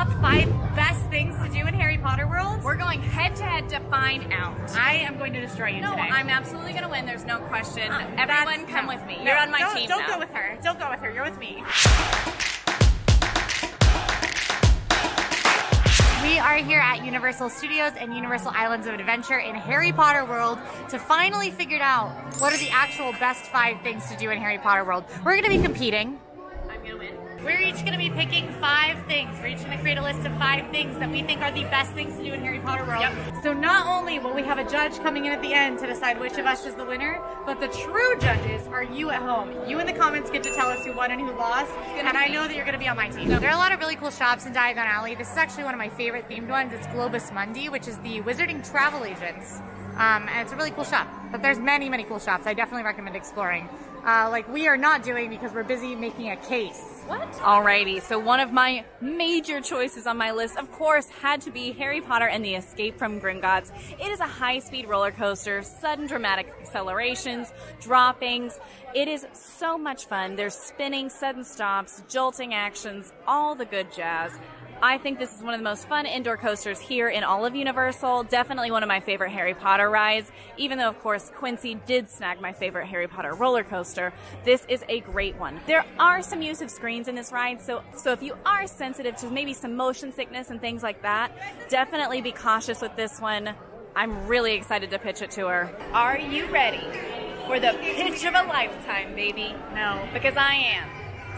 top 5 best things to do in Harry Potter world? We're going head to head to find out. I am going to destroy you today. I'm absolutely going to win. There's no question. Everyone come with me. No, You're on my team Don't now. go with her. Don't go with her. You're with me. We are here at Universal Studios and Universal Islands of Adventure in Harry Potter World to finally figure out what are the actual best 5 things to do in Harry Potter World. We're going to be competing. I'm going to win. We're each going to be picking 5 things. We're each going to create a list of 5 things that we think are the best things to do in Harry Potter World. Yep. So not only will we have a judge coming in at the end to decide which of us is the winner, but the true judges are you at home. You in the comments get to tell us who won and who lost, and I know that you're going to be on my team. There are a lot of really cool shops in Diagon Alley. This is actually one of my favorite themed ones. It's Globus Mundi, which is the Wizarding Travel Agents. And it's a really cool shop. But there's many, many cool shops. I definitely recommend exploring. Like we are not doing because we're busy making a case. What? Alrighty, so one of my major choices on my list, of course, had to be Harry Potter and the Escape from Gringotts. It is a high-speed roller coaster, sudden dramatic accelerations, droppings. It is so much fun. There's spinning, sudden stops, jolting actions, all the good jazz. I think this is one of the most fun indoor coasters here in all of Universal. Definitely one of my favorite Harry Potter rides, even though, of course, Quincy did snag my favorite Harry Potter roller coaster. This is a great one. There are some use of screens in this ride, so if you are sensitive to maybe some motion sickness and things like that, definitely be cautious with this one. I'm really excited to pitch it to her. Are you ready for the pitch of a lifetime, baby? No. Because I am.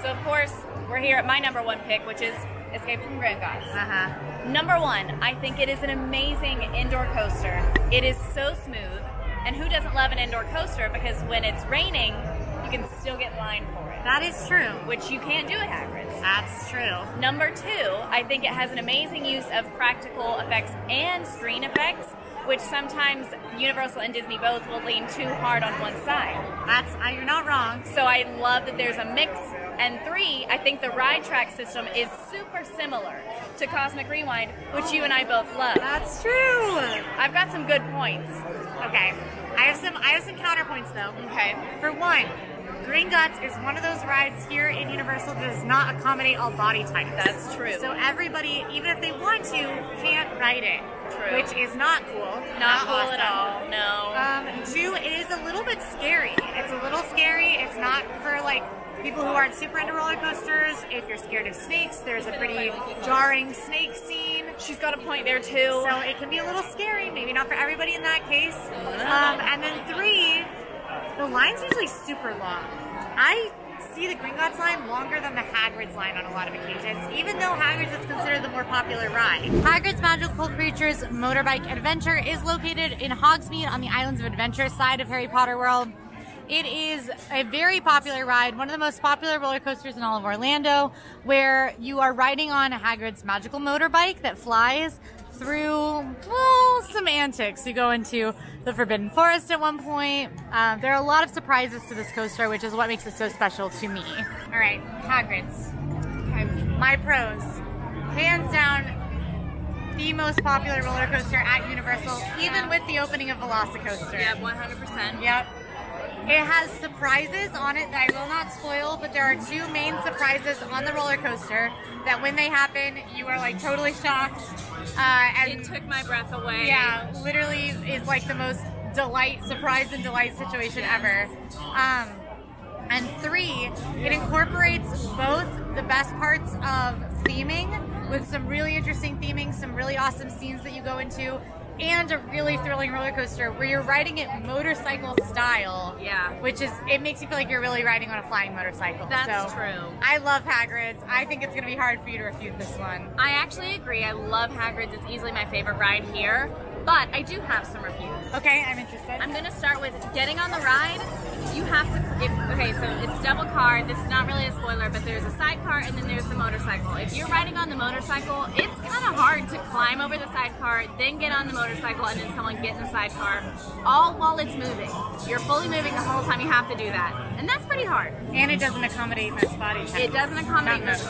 So, of course, we're here at my #1 pick, which is Escape from Gringotts. Number 1, I think it is an amazing indoor coaster. It is so smooth, and who doesn't love an indoor coaster? Because when it's raining, you can still get in line for it. That is true. Which you can't do at Hagrid's. That's true. Number 2, I think it has an amazing use of practical effects and screen effects, which sometimes Universal and Disney both will lean too hard on one side. You're not wrong. So I love that there's a mix. And 3, I think the ride track system is super similar to Cosmic Rewind, which you and I both love. That's true. I've got some good points. Okay. I have some counterpoints though. Okay. For 1, Gringotts is one of those rides here in Universal that does not accommodate all body types. That's true. So everybody, even if they want to, can't ride it. True. Which is not cool. Not cool awesome. at all, no. 2, it is a little bit scary. It's a little scary. It's not for like people who aren't super into roller coasters. If you're scared of snakes, there's a pretty jarring snake scene. She's got a point there too. So it can be a little scary, maybe not for everybody in that case. And then 3, the line's usually super long. I see the Gringotts line longer than the Hagrid's line on a lot of occasions, even though Hagrid's is considered the more popular ride. Hagrid's Magical Creatures Motorbike Adventure is located in Hogsmeade on the Islands of Adventure side of Harry Potter World. It is a very popular ride, one of the most popular roller coasters in all of Orlando, where you are riding on Hagrid's magical motorbike that flies through, well, some antics. You go into the Forbidden Forest at one point. There are a lot of surprises to this coaster, which is what makes it so special to me. All right, Hagrid's. Okay. My pros. Hands down, the most popular roller coaster at Universal, even with the opening of Velocicoaster. Yeah, 100%. Yep. It has surprises on it that I will not spoil, but there are 2 main surprises on the roller coaster that when they happen, you are like totally shocked. And it took my breath away. Yeah, literally is like the most surprise and delight situation ever. And 3, it incorporates both the best parts of theming with some really interesting theming, some really awesome scenes that you go into, and a really thrilling roller coaster where you're riding it motorcycle style. Yeah. Which is, it makes you feel like you're really riding on a flying motorcycle. That's true. I love Hagrid's. I think it's going to be hard for you to refute this one. I actually agree. I love Hagrid's. It's easily my favorite ride here. But I do have some reviews. Okay, I'm interested. I'm going to start with getting on the ride. You have to, okay, so it's double car. This is not really a spoiler, but there's a sidecar and then there's the motorcycle. If you're riding on the motorcycle, it's kind of hard to climb over the sidecar, then get on the motorcycle, and then someone get in the sidecar, all while it's moving. You're fully moving the whole time you have to do that. And that's pretty hard. And it doesn't accommodate most body types. It doesn't accommodate most.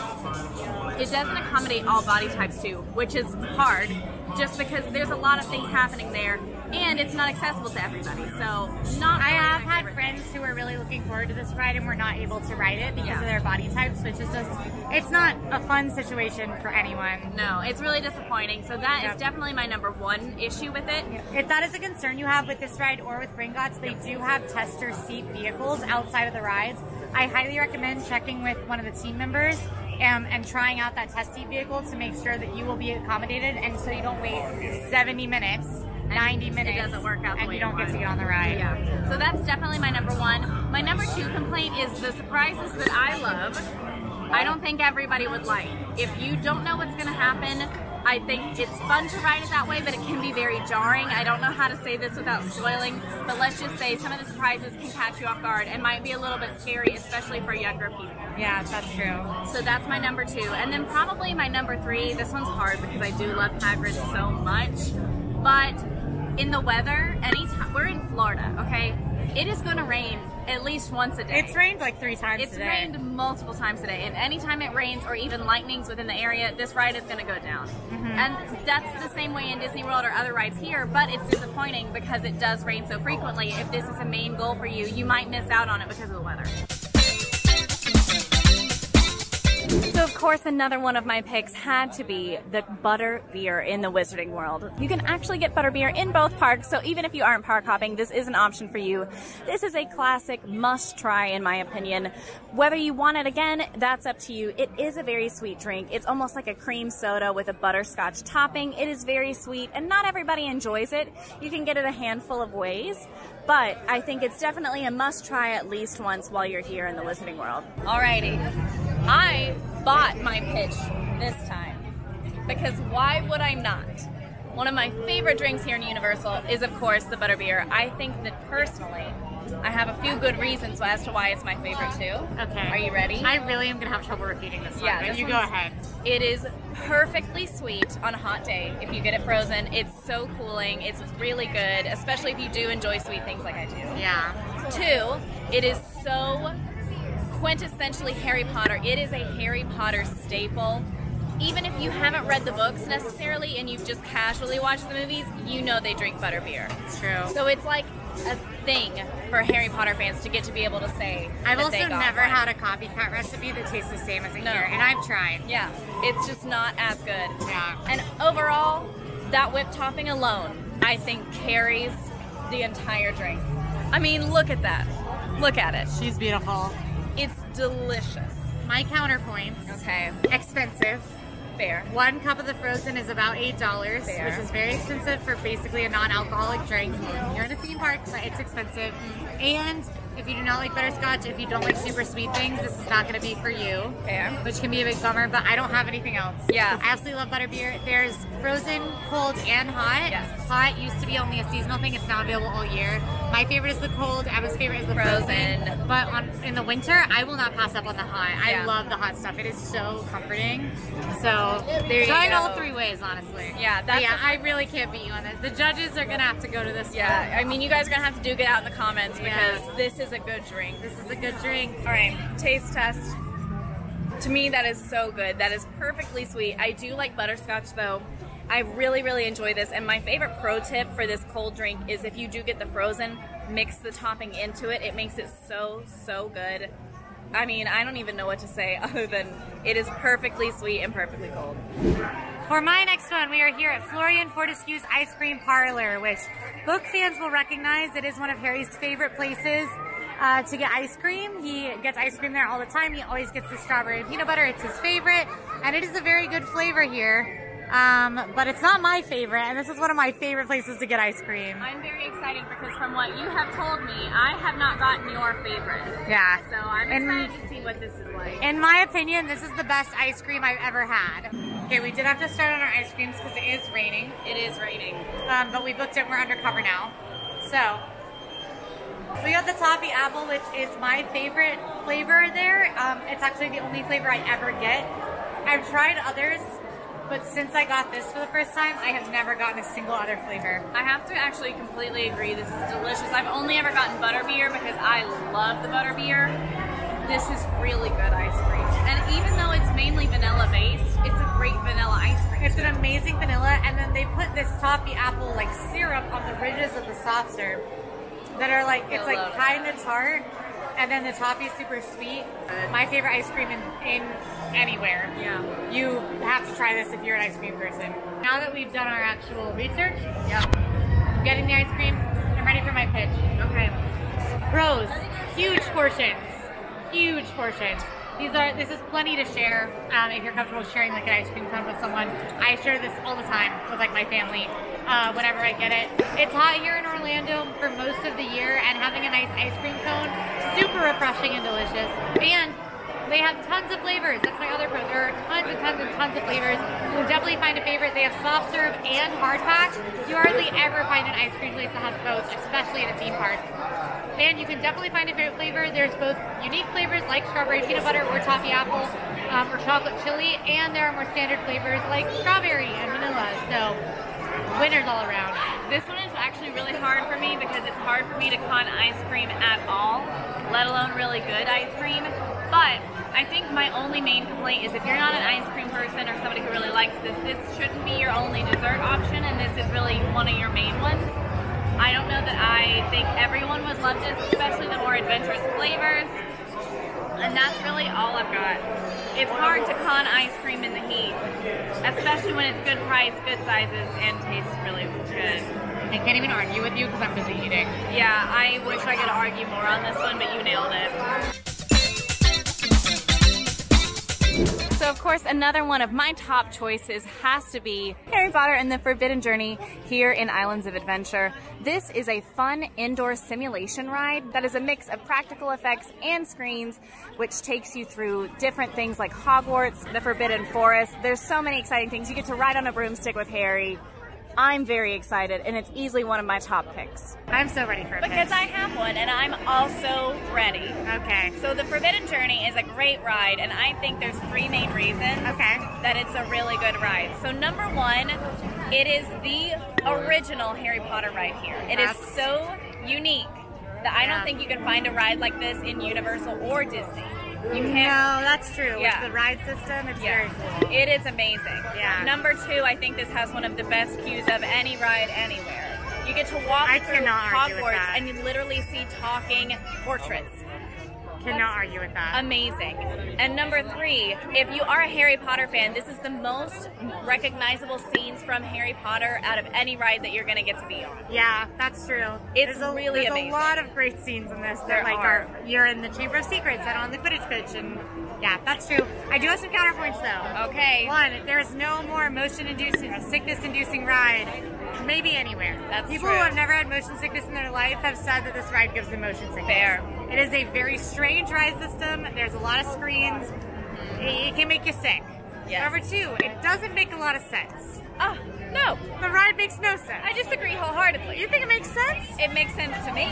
It doesn't accommodate all body types too, which is hard. just because there's a lot of things happening there, and it's not accessible to everybody. So not. I really have my had favorite friends who are really looking forward to this ride and were not able to ride it because Yeah. of their body types, which is just, it's not a fun situation for anyone. No, it's really disappointing. So that Yep. is definitely my number one issue with it. If that is a concern you have with this ride or with Gringotts, they do have tester seat vehicles outside of the rides. I highly recommend checking with one of the team members and trying out that test seat vehicle to make sure that you will be accommodated, and so you don't wait 70 minutes, 90 minutes, It doesn't work out the and way you don't you get to want. get on the ride. Yeah. So that's definitely my number one. My number two complaint is the surprises that I love. I don't think everybody would like. If you don't know what's going to happen, I think it's fun to ride it that way, but it can be very jarring. I don't know how to say this without spoiling, but let's just say some of the surprises can catch you off guard and might be a little bit scary, especially for younger people. Yeah, that's true. So that's my number two. And then probably my number three, this one's hard because I do love Hagrid so much, but in the weather, anytime, we're in Florida, okay? It is going to rain at least once a day. It's rained like 3 times It's today. rained multiple times today, and anytime it rains or even lightnings within the area, this ride is going to go down. And that's the same way in Disney World or other rides here, but it's disappointing because it does rain so frequently. If this is a main goal for you, you might miss out on it because of the weather. So of course another one of my picks had to be the butter beer in the Wizarding World. You can actually get butter beer in both parks, so even if you aren't park hopping, this is an option for you. This is a classic must try in my opinion. Whether you want it again, that's up to you. It is a very sweet drink. It's almost like a cream soda with a butterscotch topping. It is very sweet and not everybody enjoys it. You can get it a handful of ways, but I think it's definitely a must try at least once while you're here in the Wizarding World. Alrighty. I bought my pitch this time because why would I not? One of my favorite drinks here in Universal is of course the butterbeer. I think that personally I have a few good reasons as to why it's my favorite too. Okay. Are you ready? I really am going to have trouble repeating this one, Yeah, but this you go one's- ahead. It is perfectly sweet on a hot day. If you get it frozen, it's so cooling. It's really good, especially if you do enjoy sweet things like I do. Yeah. Two, it is so quintessentially Harry Potter. It is a Harry Potter staple. Even if you haven't read the books necessarily and you've just casually watched the movies, you know they drink butterbeer. It's true. So it's like a thing for Harry Potter fans to get to be able to say I've that also they got never one. had a copycat recipe that tastes the same as it No. here, and I've tried. Yeah, it's just not as good. Yeah. And overall, that whipped topping alone, I think carries the entire drink. I mean, look at that. Look at it. She's beautiful. It's delicious. My counterpoints. Okay, Expensive. fair. One cup of the frozen is about $8, Fair. which is very expensive for basically a non-alcoholic drink. You're in a theme park, but it's expensive. And if you do not like butterscotch, if you don't like super sweet things, this is not going to be for you. Fair. Which can be a big bummer, but I don't have anything else. Yeah. I absolutely love butterbeer. There's frozen, cold, and hot. Yes. Hot used to be only a seasonal thing. It's now available all year. My favorite is the cold. Emma's favorite is the frozen. But in the winter, I will not pass up on the hot. Yeah. I love the hot stuff. It is so comforting. So There you try it go. all 3 ways, honestly. Yeah, But that's yeah, a- I really can't beat you on this. The judges are gonna have to go to this. Yeah, one. I mean, you guys are gonna have to duke it out in the comments because Yeah. this is a good drink. This is a good drink. All right, taste test. To me, that is so good. That is perfectly sweet. I do like butterscotch though. I really, really enjoy this. And my favorite pro tip for this cold drink is if you do get the frozen, mix the topping into it. It makes it so, so good. I mean, I don't even know what to say other than it is perfectly sweet and perfectly cold. For my next one, we are here at Florian Fortescue's Ice Cream Parlor, which book fans will recognize. It is one of Harry's favorite places to get ice cream. He gets ice cream there all the time. He always gets the strawberry and peanut butter. It's his favorite, and it is a very good flavor here. But it's not my favorite, and this is one of my favorite places to get ice cream. I'm very excited because from what you have told me, I have not gotten your favorite. Yeah. So I'm excited to see what this is like. In my opinion, this is the best ice cream I've ever had. Okay, we did have to start on our ice creams because it is raining. It is raining. But we booked it. We're undercover now. So we got the toffee apple, which is my favorite flavor there. It's actually the only flavor I ever get. I've tried others, but since I got this for the first time, I have never gotten a single other flavor. I have to actually completely agree. This is delicious. I've only ever gotten butterbeer because I love the butterbeer. This is really good ice cream. And even though it's mainly vanilla based, it's a great vanilla ice cream. It's an amazing vanilla, and then they put ridges of the soft serve that are like, it's like kind of tart, and then the toffee's super sweet. My favorite ice cream in anywhere. Yeah. You have to try this if you're an ice cream person. Now that we've done our actual research, I'm getting the ice cream, I'm ready for my pitch. Okay. Pros, huge portions. Huge portions. This is plenty to share if you're comfortable sharing like an ice cream cone with someone. I share this all the time with like my family whenever I get it. It's hot here in Orlando for most of the year, and having a nice ice cream cone, super refreshing and delicious. And they have tons of flavors. That's my other pro. There are tons and tons and tons of flavors. You'll definitely find a favorite. They have soft serve and hard pack. You hardly ever find an ice cream place that has both, especially at a theme park. And you can definitely find a favorite flavor. There's both unique flavors like strawberry peanut butter or toffee apple or chocolate chili, and there are more standard flavors like strawberry and vanilla. So winners all around. This one is actually really hard for me because it's hard for me to con ice cream at all, let alone really good ice cream. But I think my only main complaint is if you're not an ice cream person or somebody who really likes this shouldn't be your only dessert option, and this is really one of your main ones. I don't know that I think everyone would love this, especially the more adventurous flavors. And that's really all I've got. It's hard to con ice cream in the heat, especially when it's good price, good sizes, and tastes really good. I can't even argue with you because I'm busy eating. Yeah, I wish I could argue more on this one, but you nailed it. So of course, another one of my top choices has to be Harry Potter and the Forbidden Journey here in Islands of Adventure. This is a fun indoor simulation ride that is a mix of practical effects and screens, which takes you through different things like Hogwarts, the Forbidden Forest. There's so many exciting things. You get to ride on a broomstick with Harry. I'm very excited, and it's easily one of my top picks. I'm so ready for it. Because I have one, and I'm also ready. Okay. So the Forbidden Journey is a great ride, and I think there's three main reasons that it's a really good ride. So number one, it is the original Harry Potter ride here. It is so unique that I don't think you can find a ride like this in Universal or Disney. You can't. No, that's true. With the ride system, it's very cool. It is amazing. Yeah. Number two, I think this has one of the best queues of any ride anywhere. You get to walk through Hogwarts and you literally see talking portraits. Cannot argue with that. Amazing. And number three, if you are a Harry Potter fan, this is the most recognizable scenes from Harry Potter out of any ride that you're going to get to be on. Yeah, that's true. It's really amazing. There's a lot of great scenes in this. That you're in the Chamber of Secrets and on the Quidditch pitch, and yeah, that's true. I do have some counterpoints though. Okay. One, there's no more motion-inducing, sickness-inducing ride maybe anywhere. That's People true. who have never had motion sickness in their life have said that this ride gives them motion sickness. Fair. It is a very strange ride system. There's a lot of screens. It can make you sick. Yes. Number two, it doesn't make a lot of sense. Oh, no. The ride makes no sense. I disagree wholeheartedly. You think it makes sense? It makes sense to me.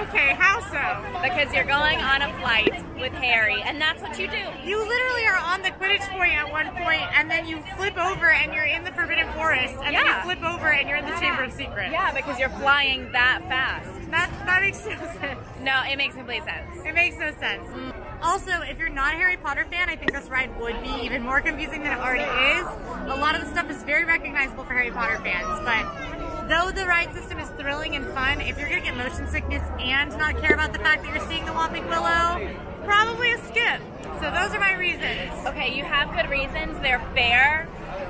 Okay, how so? Because you're going on a flight with Harry, and that's what you do. You literally are on the Quidditch point at one point, and then you flip over and you're in the Forbidden Forest, and then you flip over and you're in the Chamber of Secrets. Yeah, because you're flying that fast. That makes no sense. No, it makes complete sense. It makes no sense. Also, if you're not a Harry Potter fan, I think this ride would be even more confusing than it already is. A lot of the stuff is very recognizable for Harry Potter fans, but though the ride system is thrilling and fun, if you're going to get motion sickness and not care about the fact that you're seeing the Whomping Willow, probably a skip. So those are my reasons. Okay, you have good reasons. They're fair,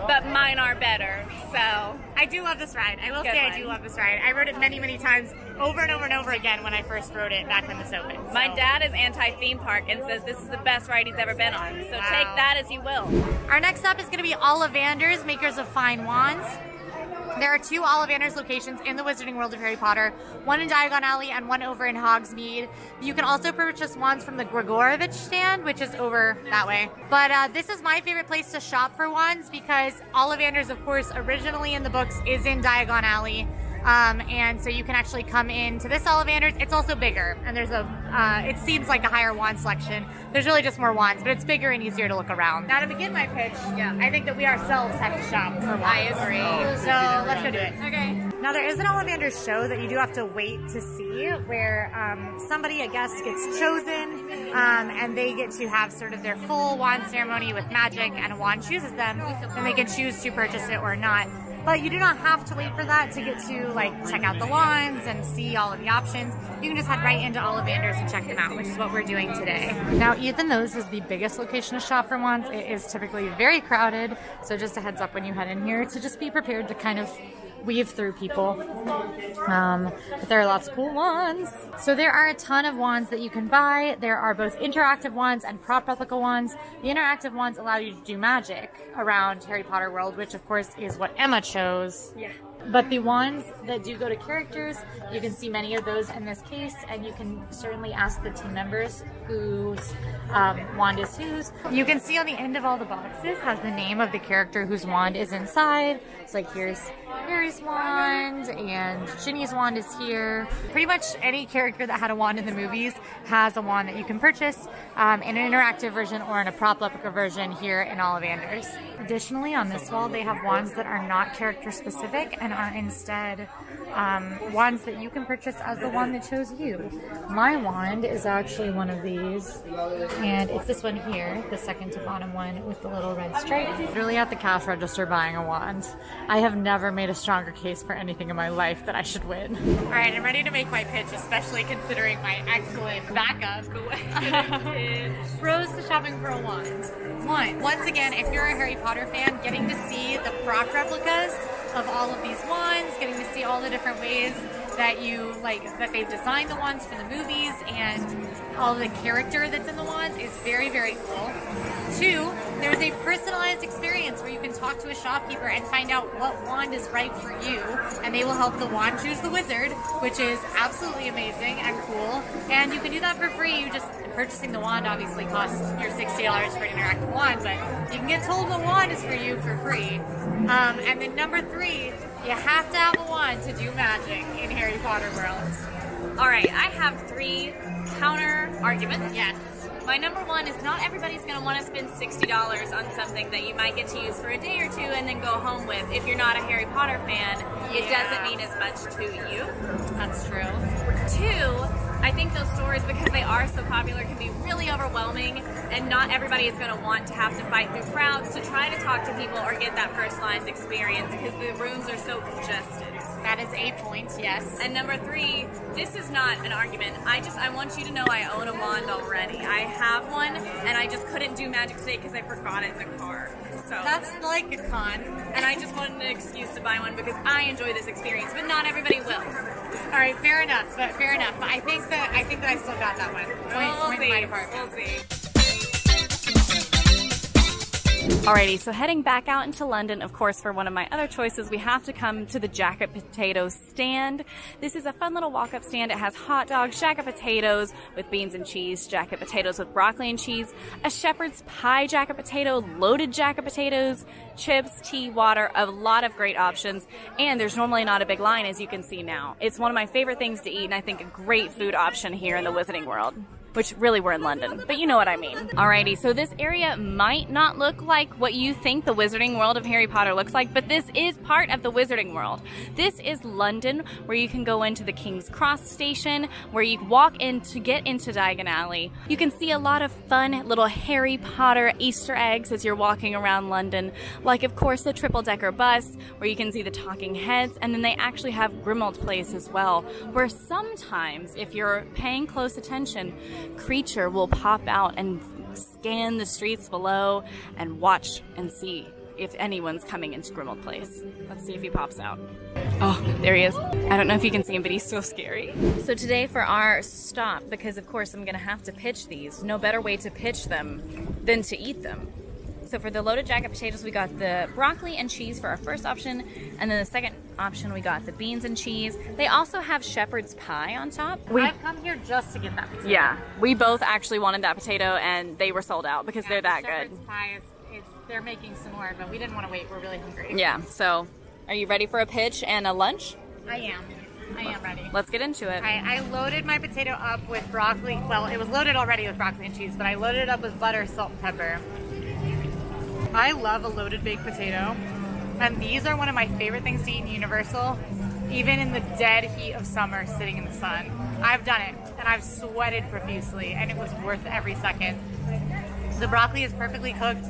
but mine are better, so... I do love this ride. I will say I do love this ride. I rode it many, many times over and over and over again when I first rode it back when this opened. So. My dad is anti-theme park and says this is the best ride he's ever been on, so take that as you will. Our next stop is going to be Ollivanders, makers of fine wands. There are two Ollivanders locations in the Wizarding World of Harry Potter, one in Diagon Alley and one over in Hogsmeade. You can also purchase wands from the Gregorovitch stand, which is over that way. But this is my favorite place to shop for wands because Ollivanders, of course, originally in the books is in Diagon Alley. And so you can actually come into this Ollivanders. It's also bigger, and there's it seems like a higher wand selection. There's really just more wands, but it's bigger and easier to look around. Now to begin my pitch, I think that we ourselves have to shop for wands. I agree. So let's go do it. Okay. Now there is an Ollivanders show that you do have to wait to see where somebody, a guest, gets chosen and they get to have sort of their full wand ceremony with magic and a wand chooses them, and they can choose to purchase it or not. But you do not have to wait for that to get to like check out the wands and see all of the options. You can just head right into AllEars and check them out, which is what we're doing today. Now, even though this is the biggest location to shop for wands, it is typically very crowded. So just a heads up when you head in here to just be prepared to kind of weave through people. But there are lots of cool wands. So there are a ton of wands that you can buy. There are both interactive wands and prop replica wands. The interactive wands allow you to do magic around Harry Potter world, which of course is what Emma chose. Yeah. But the wands that do go to characters, you can see many of those in this case, and you can certainly ask the team members whose wand is whose. You can see on the end of all the boxes has the name of the character whose wand is inside. It's like here's Harry's wand and Ginny's wand is here. Pretty much any character that had a wand in the movies has a wand that you can purchase in an interactive version or in a prop replica version here in AllEars. Additionally, on this wall, they have wands that are not character specific and are instead wands that you can purchase as the one that chose you. My wand is actually one of these, and it's this one here, the second to bottom one with the little red stripe. Literally at the cash register buying a wand. I have never made a stronger case for anything in my life that I should win. All right, I'm ready to make my pitch, especially considering my excellent backup. Pros to shopping for a wand. One, once again, if you're a Harry Potter fan, getting to see the prop replicas of all of these wands, getting to see all the different ways that you like that they've designed the wands for the movies and all the character that's in the wands is very, very cool. Two, there's a personalized experience where you can talk to a shopkeeper and find out what wand is right for you, and they will help the wand choose the wizard, which is absolutely amazing and cool. And you can do that for free. You just purchasing the wand obviously costs your $60 for an interactive wand, but you can get told what wand is for you for free. And then number three, you have to have a wand to do magic in Harry Potter world. All right, I have 3 counter arguments. Yes. My number one is not everybody's going to want to spend $60 on something that you might get to use for a day or two and then go home with. If you're not a Harry Potter fan, it doesn't mean as much to you. That's true. 2, I think those stores, because they are so popular, can be really overwhelming, and not everybody is going to want to have to fight through crowds to try to talk to people or get that personalized experience because the rooms are so congested. That is a point, yes. And number 3, this is not an argument. I want you to know I own a wand already. I have one, and I just couldn't do magic today because I forgot it in the car. So that's like a con. And I just wanted an excuse to buy one because I enjoy this experience, but not everybody will. All right, fair enough. But I think that I still got that one. We'll see. We'll see. Alrighty, so heading back out into London, of course, for one of my other choices, we have to come to the jacket potato stand. This is a fun little walk-up stand. It has hot dogs, jacket potatoes with beans and cheese, jacket potatoes with broccoli and cheese, a shepherd's pie jacket potato, loaded jacket potatoes, chips, tea, water, a lot of great options. And there's normally not a big line, as you can see now. It's one of my favorite things to eat, and I think a great food option here in the Wizarding World. Which really we're in London, but you know what I mean. Alrighty, so this area might not look like what you think the Wizarding World of Harry Potter looks like, but this is part of the Wizarding World. This is London, where you can go into the King's Cross station, where you walk in to get into Diagon Alley. You can see a lot of fun little Harry Potter Easter eggs as you're walking around London, like of course the triple-decker bus, where you can see the talking heads, and then they actually have Grimmauld Place as well, where sometimes, if you're paying close attention, Creature will pop out and scan the streets below and watch and see if anyone's coming into Grimmauld Place. Let's see if he pops out. Oh, there he is. I don't know if you can see him, but he's so scary. So today for our stop, because of course I'm gonna have to pitch these, no better way to pitch them than to eat them. So for the loaded jacket potatoes, we got the broccoli and cheese for our first option, and then the second option we got the beans and cheese. They also have shepherd's pie on top. I've come here just to get that potato. Yeah, we both actually wanted that potato, and they were sold out because they're that good. Shepherd's pie they're making some more, but we didn't want to wait. We're really hungry. Yeah, so are you ready for a pitch and a lunch? I am ready. Let's get into it. I loaded my potato up with broccoli. Well, it was loaded already with broccoli and cheese, but I loaded it up with butter, salt, and pepper. I love a loaded baked potato, and these are one of my favorite things to eat in Universal, even in the dead heat of summer sitting in the sun. I've done it, and I've sweated profusely, and it was worth every second. The broccoli is perfectly cooked.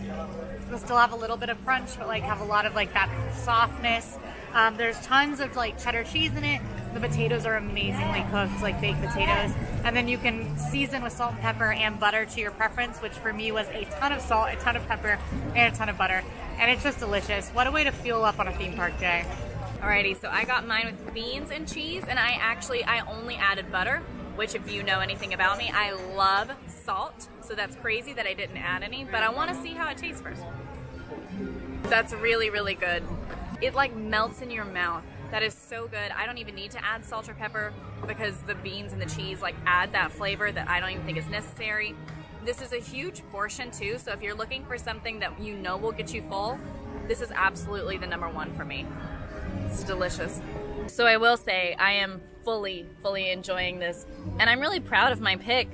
will still have a little bit of crunch, but like have a lot of like that softness. There's tons of like cheddar cheese in it. The potatoes are amazingly cooked, like baked potatoes. And then you can season with salt and pepper and butter to your preference, which for me was a ton of salt, a ton of pepper, and a ton of butter. And it's just delicious. What a way to fuel up on a theme park day. Alrighty, so I got mine with beans and cheese, and I only added butter, which if you know anything about me, I love salt. So that's crazy that I didn't add any, but I want to see how it tastes first. That's really, really good. It like melts in your mouth. That is so good. I don't even need to add salt or pepper because the beans and the cheese like add that flavor that I don't even think is necessary. This is a huge portion too, so if you're looking for something that you know will get you full, this is absolutely the #1 for me. It's delicious. So I will say I am fully enjoying this, and I'm really proud of my pick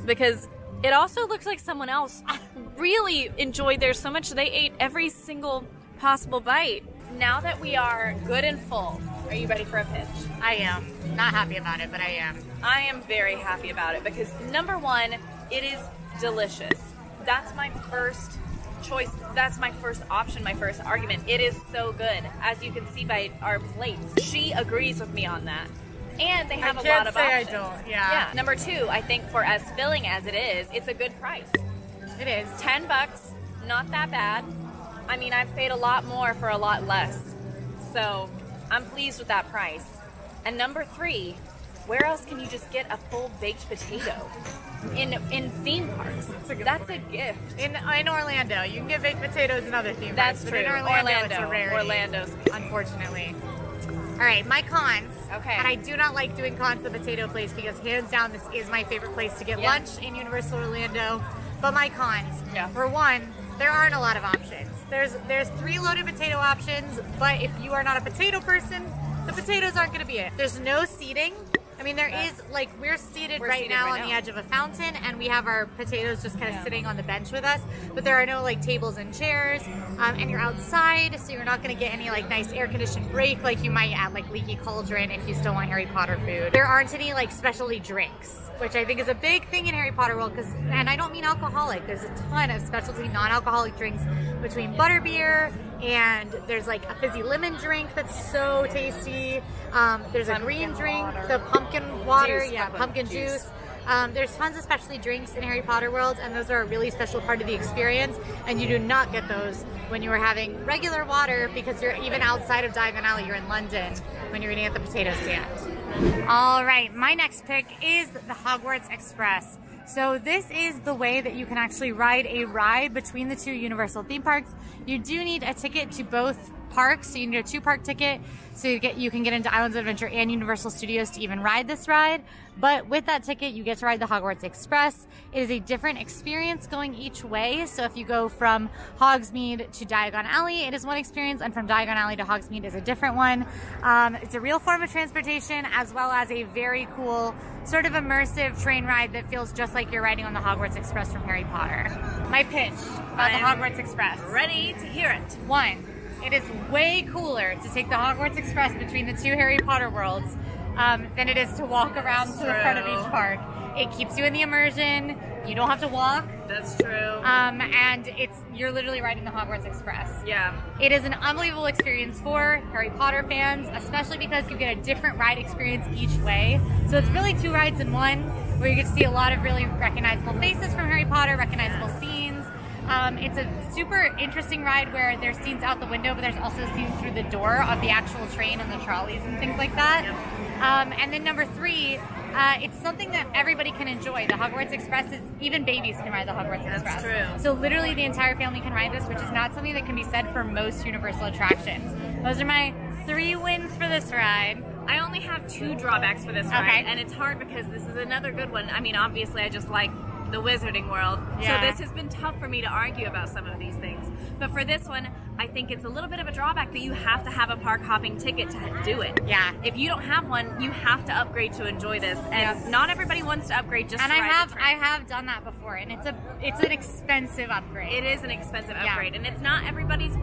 because it also looks like someone else really enjoyed theirs so much they ate every single possible bite. Now that we are good and full, are you ready for a pitch? I am. Not happy about it, but I am. I am very happy about it because #1, it is delicious. That's my first choice. That's my first option, my first argument. It is so good. As you can see by our plates, she agrees with me on that. And they have a lot of options. I don't, yeah. #2, I think for as filling as it is, it's a good price. It is. $10, not that bad. I mean, I've paid a lot more for a lot less. So I'm pleased with that price. And #3, where else can you just get a full baked potato? In theme parks. That's a gift. In Orlando. You can get baked potatoes in other theme parks. That's true. In Orlando, it's a rarity. Orlando's. Unfortunately. All right, my cons. Okay. And I do not like doing cons at the potato place because hands down, this is my favorite place to get lunch in Universal Orlando. But my cons. Yeah. For one, there aren't a lot of options. There's 3 loaded potato options, but if you are not a potato person, the potatoes aren't going to be it. There's no seating. I mean, there is, like, we're seated right now on the edge of a fountain, and we have our potatoes just kind of sitting on the bench with us, but there are no, like, tables and chairs, and you're outside, so you're not going to get any, like, nice air-conditioned break like you might at, like, Leaky Cauldron if you still want Harry Potter food. There aren't any, like, specialty drinks, which I think is a big thing in Harry Potter World, and I don't mean alcoholic, there's a ton of specialty non-alcoholic drinks between butterbeer, and there's like a fizzy lemon drink that's so tasty. There's a green drink, the pumpkin water, pumpkin juice. There's tons of specialty drinks in Harry Potter World, and those are a really special part of the experience, and you do not get those when you are having regular water because you're even outside of Diagon Alley, you're in London when you're eating at the potato stand. All right, my next pick is the Hogwarts Express. So this is the way that you can actually ride a ride between the 2 Universal theme parks. You do need a ticket to both parks, so you need a 2-park ticket so you can get into Islands of Adventure and Universal Studios to even ride this ride. But with that ticket, you get to ride the Hogwarts Express. It is a different experience going each way. So if you go from Hogsmeade to Diagon Alley, it is one experience, and from Diagon Alley to Hogsmeade is a different one. It's a real form of transportation, as well as a very cool sort of immersive train ride that feels just like you're riding on the Hogwarts Express from Harry Potter. My pitch about the Hogwarts Express. Ready to hear it. 1, it is way cooler to take the Hogwarts Express between the 2 Harry Potter worlds than it is to walk around to the front of each park. It keeps you in the immersion. You don't have to walk. That's true. And you're literally riding the Hogwarts Express. Yeah. It is an unbelievable experience for Harry Potter fans, especially because you get a different ride experience each way. So it's really 2 rides in one, where you get to see a lot of really recognizable faces from Harry Potter, recognizable scenes. It's a super interesting ride where there's scenes out the window, but there's also scenes through the door of the actual train and the trolleys and things like that. And then #3, it's something that everybody can enjoy. The Hogwarts Express is, even babies can ride the Hogwarts Express. That's true. So literally the entire family can ride this, which is not something that can be said for most Universal attractions. Those are my 3 wins for this ride. I only have 2 drawbacks for this ride, and it's hard because this is another good one. I mean, obviously I just like the Wizarding World, so this has been tough for me to argue about some of these things. But for this one, I think it's a little bit of a drawback that you have to have a park hopping ticket to do it. Yeah. If you don't have one, you have to upgrade to enjoy this, and not everybody wants to upgrade just to ride the train. I have done that before, and it's an expensive upgrade. It is an expensive upgrade, and it's not everybody's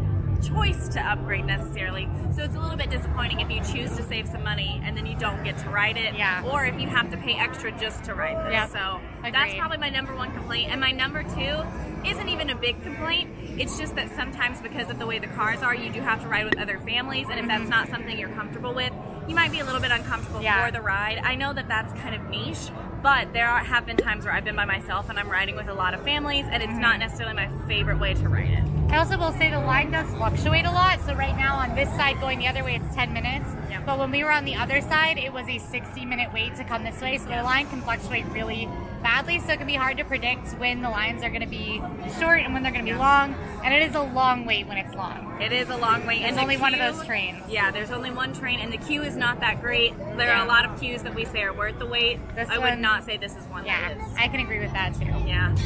choice to upgrade necessarily. So it's a little bit disappointing if you choose to save some money and then you don't get to ride it, or if you have to pay extra just to ride this. So that's probably my number one complaint. And my number two isn't even a big complaint. It's just that sometimes because of the way the cars are, you do have to ride with other families, and if that's not something you're comfortable with, you might be a little bit uncomfortable for the ride. I know that that's kind of niche, but there have been times where I've been by myself and I'm riding with a lot of families, and it's not necessarily my favorite way to ride it. I also will say the line does fluctuate a lot. So right now on this side going the other way, it's 10 minutes. But when we were on the other side, it was a 60-minute wait to come this way. So the line can fluctuate really badly. So it can be hard to predict when the lines are going to be short and when they're going to be long. And it is a long wait when it's long. It is a long wait. It's only one of those trains. Yeah, there's only one train, and the queue is not that great. There are a lot of queues that we say are worth the wait. I would not say this is one that is. I can agree with that too. Yeah.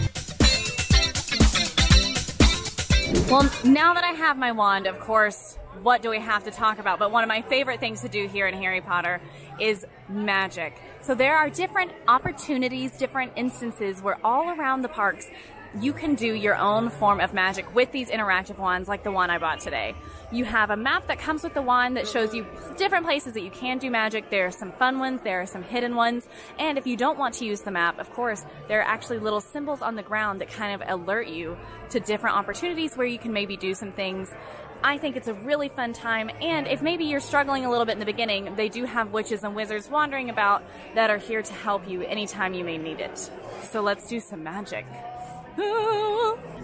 Well, now that I have my wand, of course, what do we have to talk about? But one of my favorite things to do here in Harry Potter is magic. So there are different opportunities, different instances where all around the parks you can do your own form of magic with these interactive wands like the one I bought today. You have a map that comes with the wand that shows you different places that you can do magic. There are some fun ones, there are some hidden ones, and if you don't want to use the map, of course, there are actually little symbols on the ground that kind of alert you to different opportunities where you can maybe do some things. I think it's a really fun time, and if maybe you're struggling a little bit in the beginning, they do have witches and wizards wandering about that are here to help you anytime you may need it. So let's do some magic.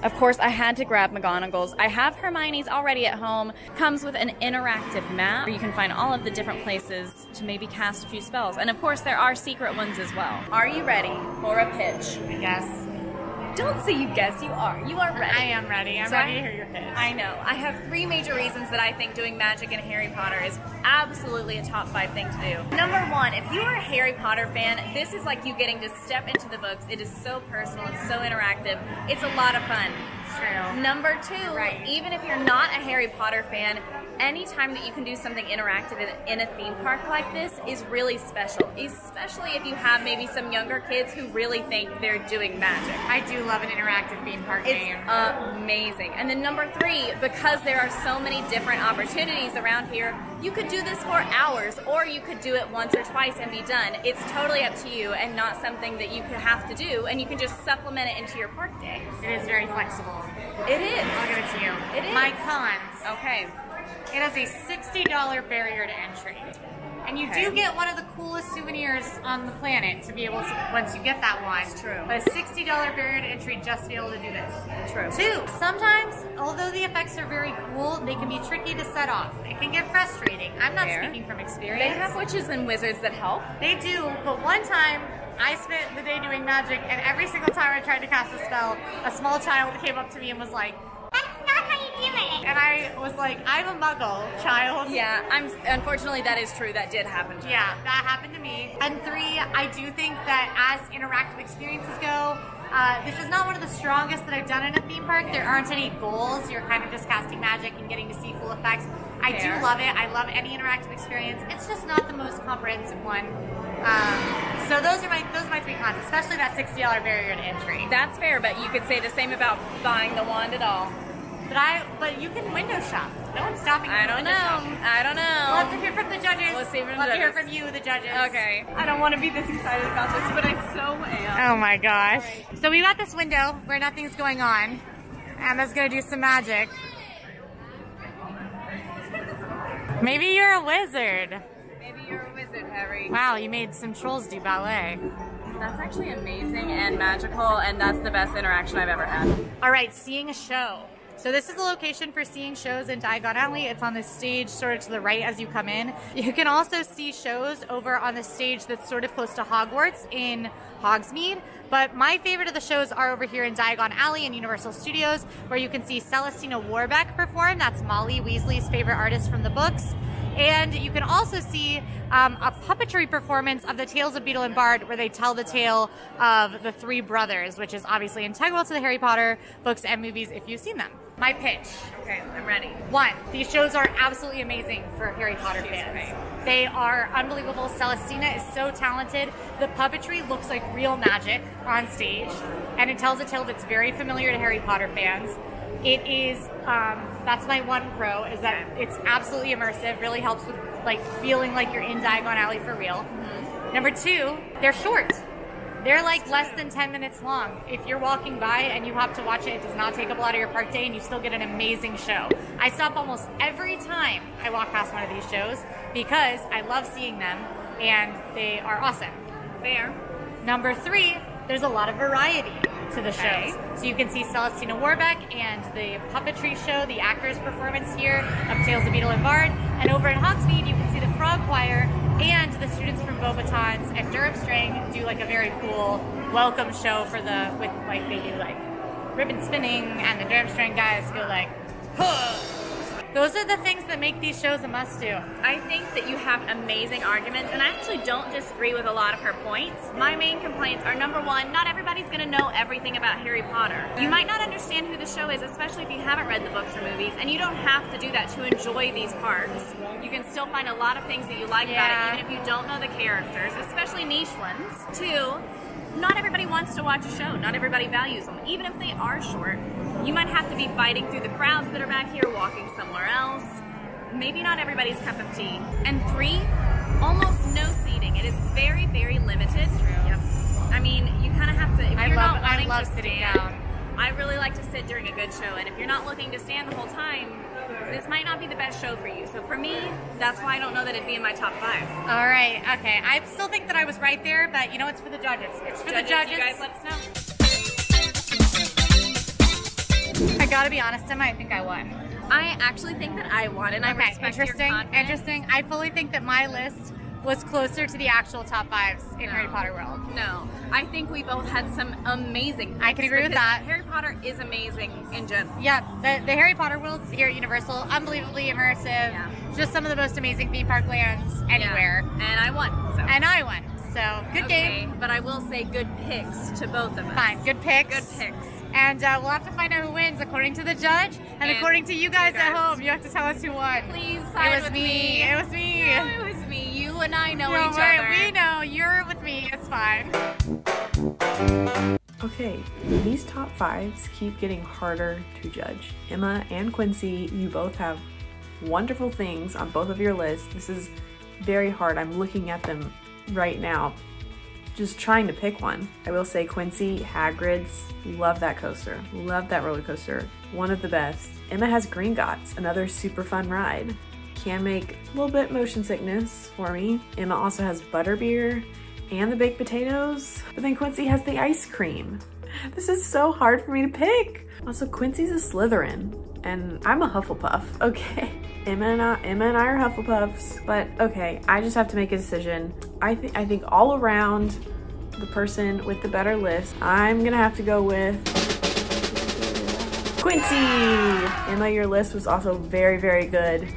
Of course, I had to grab McGonagall's. I have Hermione's already at home. Comes with an interactive map where you can find all of the different places to maybe cast a few spells. And of course, there are secret ones as well. Are you ready for a pitch? Yes. Don't say you guess, you are. You are ready. I am ready. I'm ready to hear your pitch. I know. I have 3 major reasons that I think doing magic in Harry Potter is absolutely a top 5 thing to do. Number 1, if you are a Harry Potter fan, this is like you getting to step into the books. It is so personal, it's so interactive. It's a lot of fun. True. Number 2, even if you're not a Harry Potter fan, anytime that you can do something interactive in a theme park like this is really special, especially if you have maybe some younger kids who really think they're doing magic. I do love an interactive theme park game. It's amazing. And then number 3, because there are so many different opportunities around here, you could do this for hours, or you could do it once or twice and be done. It's totally up to you and not something that you could have to do, and you can just supplement it into your park day. It is very flexible. It is. I'll give it to you. It is. My cons. Okay. It has a $60 barrier to entry. And you do get one of the coolest souvenirs on the planet to be able to, once you get that one. It's true. But a $60 barrier to entry just to be able to do this. True. 2, sometimes, although the effects are very cool, they can be tricky to set off. It can get frustrating. I'm not speaking from experience. They have witches and wizards that help. They do, but one time, I spent the day doing magic, and every single time I tried to cast a spell, a small child came up to me and was like, "That's not how you do it." And I was like, "I'm a muggle, child." Yeah, unfortunately that is true. That did happen to me. Yeah, that happened to me. And 3, I do think that as interactive experiences go, this is not one of the strongest that I've done in a theme park. There aren't any goals. You're kind of just casting magic and getting to see cool effects. I do love it. I love any interactive experience. It's just not the most comprehensive one. So those are my 3 cons, especially that $60 barrier to entry. That's fair, but you could say the same about buying the wand at all. But you can window shop. No one's stopping you. I don't know. We'll have to hear from the judges. We'll see from the We'll have to hear judges. from you, the judges. Okay. I don't want to be this excited about this, but I so am. Oh my gosh. Right. So we got this window where nothing's going on. Emma's gonna do some magic. Maybe you're a wizard. Maybe you're a wizard, Harry. Wow, you made some trolls do ballet. That's actually amazing and magical, and that's the best interaction I've ever had. All right, seeing a show. So this is the location for seeing shows in Diagon Alley. It's on the stage sort of to the right as you come in. You can also see shows over on the stage that's sort of close to Hogwarts in Hogsmeade. But my favorite of the shows are over here in Diagon Alley in Universal Studios, where you can see Celestina Warbeck perform. That's Molly Weasley's favorite artist from the books. And you can also see a puppetry performance of the Tales of Beedle and Bard, where they tell the tale of the 3 brothers, which is obviously integral to the Harry Potter books and movies if you've seen them. My pitch. Okay, I'm ready. 1, these shows are absolutely amazing for Harry Potter fans. Great. They are unbelievable. Celestina is so talented. The puppetry looks like real magic on stage, and it tells a tale that's very familiar to Harry Potter fans. It is, that's my one pro, is that it's absolutely immersive, really helps with like feeling like you're in Diagon Alley for real. Number two, they're short. They're like less than 10 minutes long. If you're walking by and you hop to watch it, it does not take up a lot of your park day and you still get an amazing show. I stop almost every time I walk past one of these shows because I love seeing them and they are awesome. Fair. Number three, there's a lot of variety to the shows. So you can see Celestina Warbeck and the puppetry show, the actors' performance here of Tales of Beetle and Bard. And over in Hogsmeade, you can see the Frog Choir and the students from Beauxbatons and Durmstrang do like a very cool welcome show for the, with like, they do like ribbon spinning and the Durmstrang guys go like, huh. Those are the things that make these shows a must-do. I think that you have amazing arguments, and I actually don't disagree with a lot of her points. My main complaints are, number one, not everybody's gonna know everything about Harry Potter. You might not understand who the show is, especially if you haven't read the books or movies, and you don't have to do that to enjoy these parks. You can still find a lot of things that you like about it, even if you don't know the characters, especially niche ones. Two, not everybody wants to watch a show. Not everybody values them, even if they are short. You might have to be fighting through the crowds that are back here, walking somewhere else. Maybe not everybody's cup of tea. And three, almost no seating. It is very, very limited. Yep. I mean, you kind of have to, if you're not wanting I love to sitting stand, down. I really like to sit during a good show, and if you're not looking to stand the whole time, this might not be the best show for you. So for me, that's why I don't know that it'd be in my top 5. All right, okay. I still think that I was right there, but you know, it's for the judges. It's for the judges. You guys let us know. I gotta be honest, Emma, I think I won. I actually think that I won, and I respect your confidence. Interesting. I fully think that my list was closer to the actual top 5s in Harry Potter world. No, I think we both had some amazing picks. I can agree with that. Harry Potter is amazing in general. Yeah, the Harry Potter worlds here at Universal, unbelievably immersive. Yeah. Just some of the most amazing theme park lands anywhere. Yeah. And I won. So. And I won. So, good game. But I will say good picks to both of us. Fine, good picks. Good picks. And we'll have to find out who wins according to the judge and according to you guys at home. You have to tell us who won. Please side with me. It was me. No, it was me. You and I know each other. other. We know. You're with me. It's fine. Okay, these top 5s keep getting harder to judge. Emma and Quincy, you both have wonderful things on both of your lists. This is very hard. I'm looking at them right now, just trying to pick one. I will say Quincy, Hagrid's, love that coaster. Love that roller coaster. One of the best. Emma has Gringotts, another super fun ride. Can make a little bit motion sickness for me. Emma also has Butterbeer and the baked potatoes, but then Quincy has the ice cream. This is so hard for me to pick. Also, Quincy's a Slytherin and I'm a Hufflepuff, okay? Emma and I are Hufflepuffs, but okay, I just have to make a decision. I think all around, the person with the better list, I'm gonna have to go with Quincy. Emma, your list was also very, very good.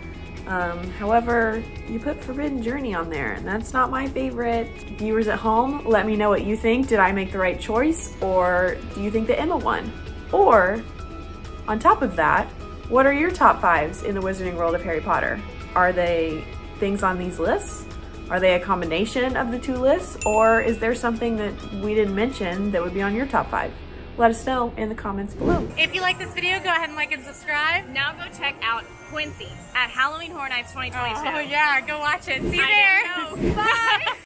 However, you put Forbidden Journey on there, and that's not my favorite. Viewers at home, let me know what you think. Did I make the right choice, or do you think that Emma won? Or, on top of that, what are your top 5s in the Wizarding World of Harry Potter? Are they things on these lists? Are they a combination of the two lists? Or is there something that we didn't mention that would be on your top 5? Let us know in the comments below. If you like this video, go ahead and like and subscribe. Now go check out Quincy at Halloween Horror Nights 2022. Oh yeah, go watch it. See you there. Bye.